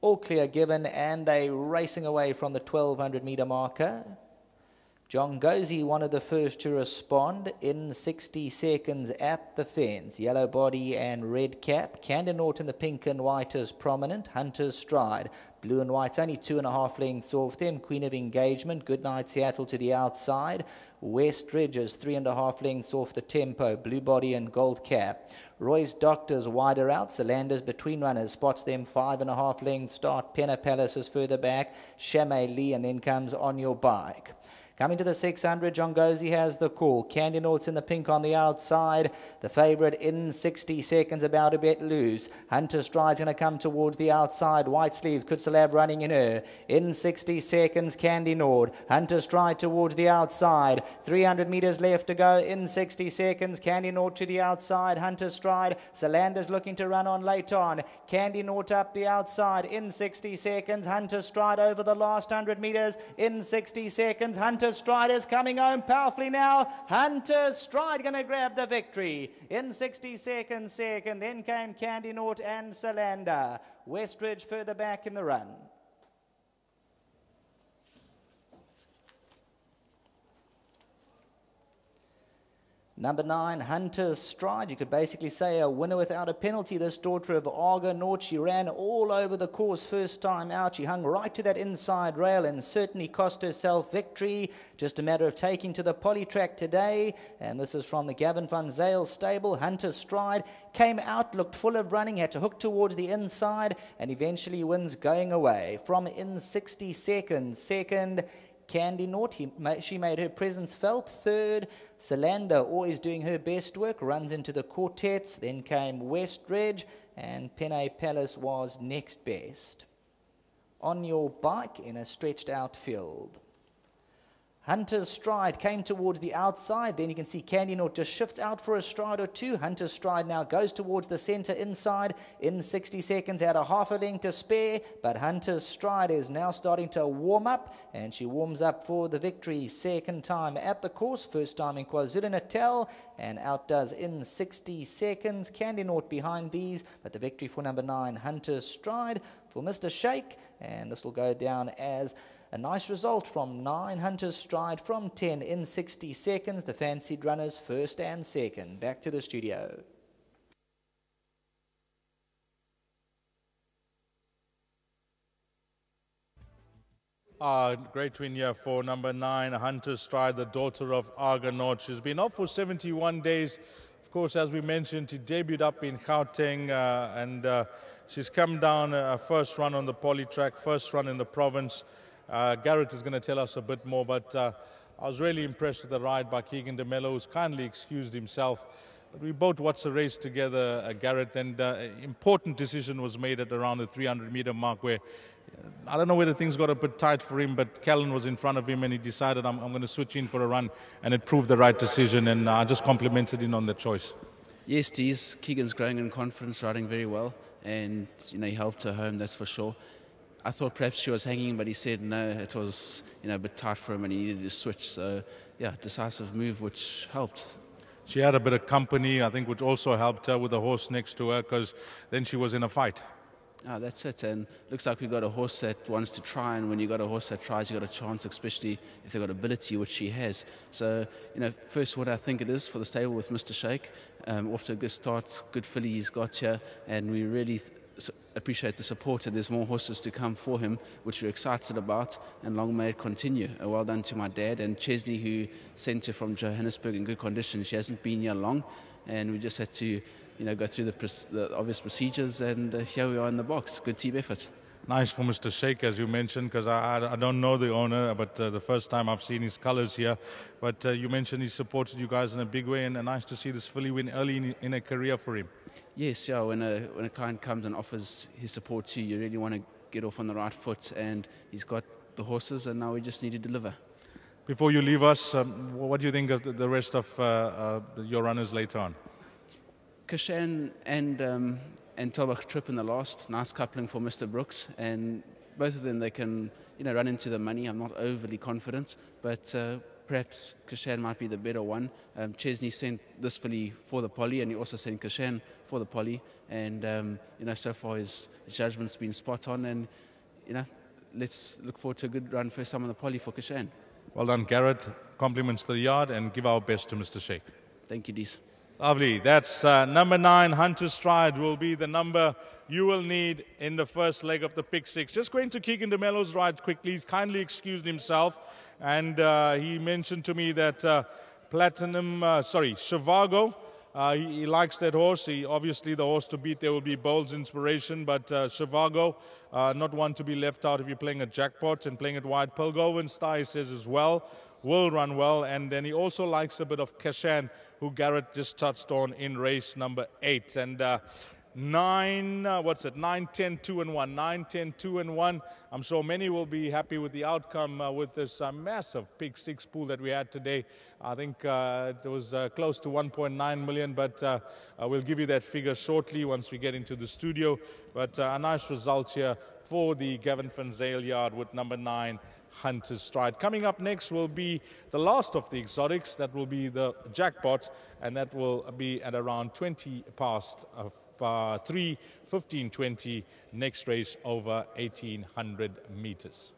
All clear given, and they racing away from the 1200 metre marker. John Gozy, one of the first to respond, in 60 seconds at the fence. Yellow body and red cap. Candinaut in the pink and white is prominent. Hunter's Stride. Blue and white's only 2.5 lengths off them. Queen of Engagement. Goodnight Seattle to the outside. Westridge is 3.5 lengths off the tempo. Blue body and gold cap. Roy's Doctors wider out. Solander's between runners. Spots them 5.5 lengths start. Penna Palace is further back. Chamois Lee, and then comes On Your Bike. Coming to the 600, John Gozy has the call. Candinaut's in the pink on the outside. The favourite in 60 seconds, about a bit loose. Hunter Stride's going to come towards the outside. White Sleeves, Kutsalab running in her. In 60 seconds, Candinaut. Hunter Stride towards the outside. 300 metres left to go. In 60 seconds, Candinaut to the outside. Hunter Stride. Solander's looking to run on late on. Candinaut up the outside. In 60 seconds, Hunter Stride over the last 100 metres. In 60 seconds, Hunter Stride is coming home powerfully now. Hunter Stride going to grab the victory. In 60 seconds second, then came Candinaut and Solander. Westridge further back in the run. Number 9, Hunter's Stride. You could basically say a winner without a penalty. This daughter of Argonaut. She ran all over the course first time out. She hung right to that inside rail and certainly cost herself victory. Just a matter of taking to the polytrack today. And this is from the Gavin van Zyl stable. Hunter's Stride came out, looked full of running, had to hook towards the inside, and eventually wins going away. From in 60 seconds, second, Candinaut, she made her presence felt. Third, Solander, always doing her best work, runs into the quartets. Then came Westridge, and Penna Palace was next best. On Your Bike in a stretched out field. Hunter's Stride came towards the outside. Then you can see Candinaut just shifts out for a stride or two. Hunter's Stride now goes towards the centre inside. In 60 seconds, had a half a length to spare. But Hunter's Stride is now starting to warm up. And she warms up for the victory. Second time at the course. First time in KwaZulu-Natal. And outdoes in 60 seconds. Candinaut behind these. But the victory for number 9, Hunter's Stride, for Mr. Shake. And this will go down as a nice result from 9, Hunter's Stride, from 10 in 60 seconds. The fancied runners first and second. Back to the studio. Great win here for number 9, Hunter's Stride, the daughter of Argonaut. She's been off for 71 days. Of course, as we mentioned, she debuted up in Gauteng and she's come down a first run on the polytrack, first run in the province. Garrett is going to tell us a bit more, but I was really impressed with the ride by Keegan de Mello, who's kindly excused himself. But we both watched the race together, Garrett, and an important decision was made at around the 300-meter mark where I don't know whether things got a bit tight for him, but Callan was in front of him and he decided I'm going to switch in for a run, and it proved the right decision, and I just complimented him on the choice. Yes, Keegan's growing in confidence, riding very well, and he helped her home, that's for sure. I thought perhaps she was hanging, but he said no, it was a bit tight for him and he needed to switch. So, yeah, decisive move, which helped. She had a bit of company, I think, which also helped her with the horse next to her, because then she was in a fight. That's it, and looks like we've got a horse that wants to try, and when you've got a horse that tries, you've got a chance, especially if they've got ability, which she has. So, first what I think it is for the stable with Mr. Shake, off to a good start, good filly he's got here, and we really appreciate the support, and there's more horses to come for him, which we're excited about, and long may it continue. Well done to my dad and Chesney, who sent her from Johannesburg in good condition. She hasn't been here long, and we just had to go through the obvious procedures, and here we are in the box. Good team effort. Nice for Mr. Shake, as you mentioned, because I don't know the owner, but the first time I've seen his colours here. But you mentioned he supported you guys in a big way, and nice to see this filly win early in a career for him. Yes, yeah. When a client comes and offers his support to you, you really want to get off on the right foot, and he's got the horses, and now we just need to deliver. Before you leave us, what do you think of the rest of your runners later on? Kashan and Tobach Trip in the last, nice coupling for Mr. Brooks, and both of them, they can run into the money. I'm not overly confident, but perhaps Kashan might be the better one. Chesney sent this filly for the poly, and he also sent Kashan for the poly. And so far his judgment's been spot on, and let's look forward to a good run first time on the poly for Kashan. Well done, Garrett. Compliments to the yard, and give our best to Mr. Sheikh. Thank you, Dees. Lovely. That's number 9, Hunter Stride, will be the number you will need in the first leg of the pick 6. Just going to kick into Mello's ride quickly. He's kindly excused himself, and he mentioned to me that Shivago, he likes that horse. Obviously, the horse to beat there will be Bowles Inspiration, but Shivago, not one to be left out if you're playing a jackpot and playing it wide. Pilgoven Star, he says, as well, will run well. And then he also likes a bit of Kashan, who Garrett just touched on in race number 8. And 9, 10, 2 and 1. 9, 10, 2 and 1. I'm sure many will be happy with the outcome with this massive pick 6 pool that we had today. I think it was close to 1.9 million, but we'll give you that figure shortly once we get into the studio. But a nice result here for the Gavin van Zyl yard with number 9, Hunter's Stride. Coming up next will be the last of the exotics. That will be the jackpot, and that will be at around 20 past 3, 15:20, next race over 1,800 meters.